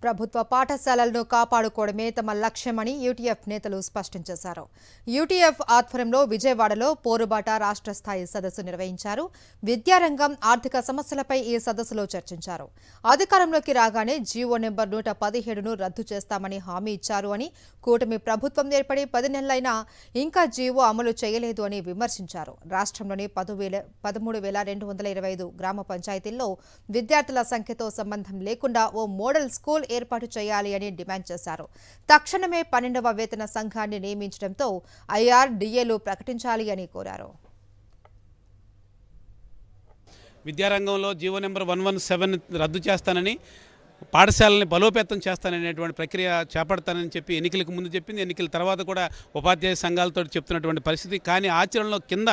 ప్రభుత్వ పాఠశాలలను కాపాడుకోవడమే తమ లక్ష్యమని యూటీఎఫ్ నేతలు స్పష్టం చేశారు. యూటీఎఫ్ ఆధ్వర్యంలో విజయవాడలో పోరుబాట రాష్ట్ర స్థాయి సదస్సు నిర్వహించారు. విద్యారంగం ఆర్థిక సమస్యలపై ఈ సదస్సులో చర్చించారు. అధికారంలోకి రాగానే జీవో నెంబర్ 117ను రద్దు చేస్తామని హామీ ఇచ్చారు అని, కూటమి ప్రభుత్వం ఏర్పడి 10 నెలలైనా ఇంకా జీవో అమలు చేయలేదు అని విమర్శించారు. రాష్ట్రంలోని 13,225 గ్రామ పంచాయతీల్లో విద్యార్థుల సంఖ్యతో సంబంధం లేకుండా ఓ మోడల్ స్కూల్ ఏర్పాటు చేయాలి అని డిమాండ్ చేశారు. తక్షణమే 12వ వేతన సంఘాన్ని నియమించడంతో ఐఆర్డీఏలు ప్రకటించాలి అని కోరారు. విద్యారంగంలో జీవో నెంబర్ 117 రద్దు చేస్తానని, పాఠశాలని బలోపేతం చేస్తాననేటువంటి ప్రక్రియ చేపడతానని చెప్పి ఎన్నికలకు ముందు చెప్పింది. ఎన్నికల తర్వాత కూడా ఉపాధ్యాయ సంఘాలతో చెప్తున్నటువంటి పరిస్థితి. కానీ ఆచరణలో కింద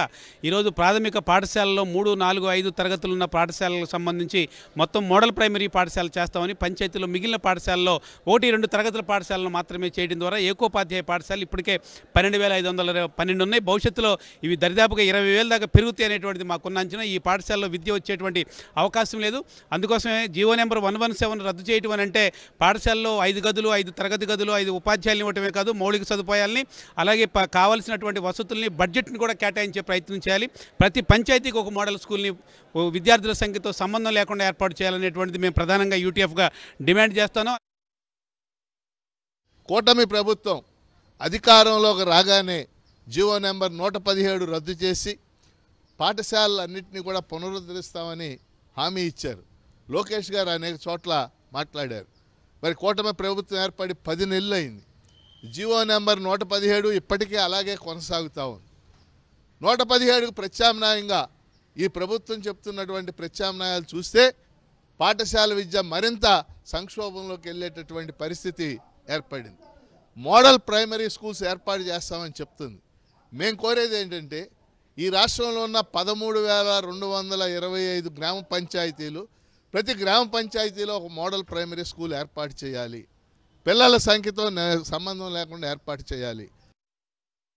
ఈరోజు ప్రాథమిక పాఠశాలలో 3, 4, 5 తరగతులు ఉన్న పాఠశాలకు సంబంధించి మొత్తం మోడల్ ప్రైమరీ పాఠశాల చేస్తామని, పంచాయతీలో మిగిలిన పాఠశాలలో 1, 2 తరగతుల పాఠశాలను మాత్రమే చేయడం ద్వారా ఏకోపాధ్యాయ పాఠశాలలు ఇప్పటికే 12,512 ఉన్నాయి. భవిష్యత్తులో ఇవి దరిదాపుగా 20,000 దాకా పెరుగుతాయి అనేటువంటిది మాకున్న అంచనా. ఈ పాఠశాలలో విద్య వచ్చేటువంటి అవకాశం లేదు. అందుకోసమే జీవో నెంబర్ 117 రద్దు చేయటం అని అంటే పాఠశాలలో 5 గదులు, 5 తరగతి గదులు, 5 ఉపాధ్యాయులను ఇవ్వటమే కాదు, మౌలిక సదుపాయాలని అలాగే కావాల్సినటువంటి వసతుల్ని, బడ్జెట్ని కూడా కేటాయించే ప్రయత్నం చేయాలి. ప్రతి పంచాయతీకి ఒక మోడల్ స్కూల్ని విద్యార్థుల సంఖ్యతో సంబంధం లేకుండా ఏర్పాటు చేయాలనేటువంటిది మేము ప్రధానంగా యూటీఎఫ్గా డిమాండ్ చేస్తాను. కూటమి ప్రభుత్వం అధికారంలోకి రాగానే జీవో నెంబర్ 117 రద్దు చేసి పాఠశాలలన్నింటినీ కూడా పునరుద్ధరిస్తామని హామీ ఇచ్చారు. లోకేష్ గారు అనేక చోట్ల మాట్లాడారు. మరి కూటమి ప్రభుత్వం ఏర్పడి 10 నెలలు అయింది. జీవో నెంబర్ 117 ఇప్పటికీ అలాగే కొనసాగుతూ ఉంది. 117కు ప్రత్యామ్నాయంగా ఈ ప్రభుత్వం చెప్తున్నటువంటి ప్రత్యామ్నాయాలు చూస్తే పాఠశాల విద్య మరింత సంక్షోభంలోకి వెళ్ళేటటువంటి పరిస్థితి ఏర్పడింది. మోడల్ ప్రైమరీ స్కూల్స్ ఏర్పాటు చేస్తామని చెప్తుంది. మేము కోరేది ఏంటంటే ఈ రాష్ట్రంలో ఉన్న 13,225 గ్రామ పంచాయతీలు, ప్రతి గ్రామ పంచాయతీలో ఒక మోడల్ ప్రైమరీ స్కూల్ ఏర్పాటు చేయాలి. పిల్లల సంఖ్యతో సంబంధం లేకుండా ఏర్పాటు చేయాలి.